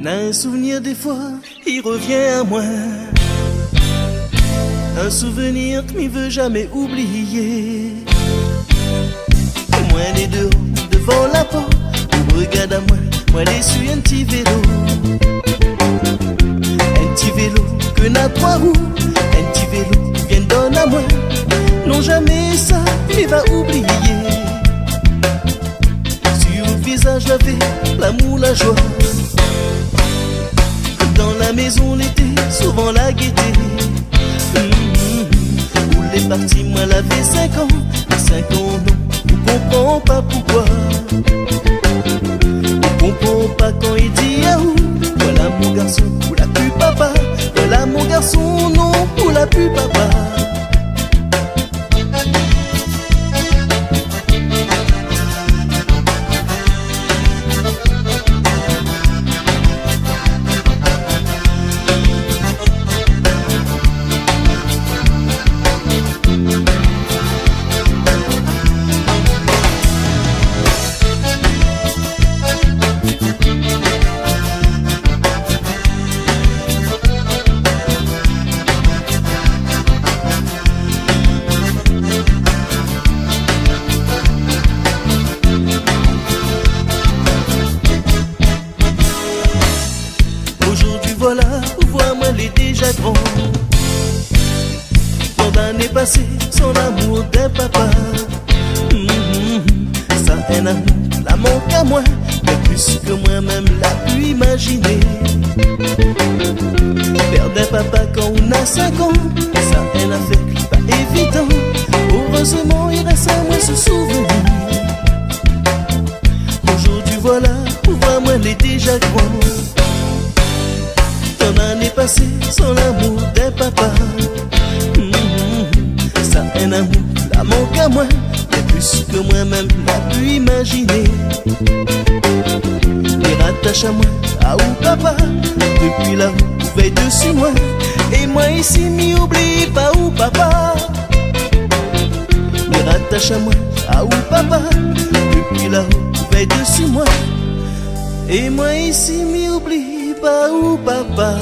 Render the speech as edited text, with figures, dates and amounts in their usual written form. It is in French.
N'a un souvenir des fois, il revient à moi. Un souvenir que m'y veut jamais oublier. Moi les deux devant la porte, ou regarde à moi les suis un petit vélo. Un petit vélo que n'a trois roues, un petit vélo vient donner à moi. Non jamais ça, m'y va oublier. Sur le visage lavé, l'amour, la joie. Dans la maison l'été, souvent la gaieté. Où les parties, moi l'avais 5 ans. 5 ans non, on comprend pas pourquoi. On comprend pas quand il dit yaou. Voilà mon garçon, ou la plus papa. Voilà mon garçon, non, ou la plus papa. Voilà, vois-moi les déjà grands. Tant d'années passées, sans l'amour d'un papa. Ça un amour, la manque à moi, mais plus que moi-même l'a pu imaginer. Perdre un papa quand on a 5 ans, ça un affaire pas évident. Heureusement, il reste à moi ce souvenir. Aujourd'hui voilà, vois-moi les déjà grands. Tant d'années passées sans l'amour d'un papa. Ça un amour, la manque à moi, mais plus que moi-même l'a pu imaginer. Il rattache à moi, à où papa, depuis là où veille dessus moi. Et moi ici m'y oublie pas où papa. Il rattache à moi, à où papa, depuis là où veille dessus moi. Et moi ici m'y oublie pas où papa.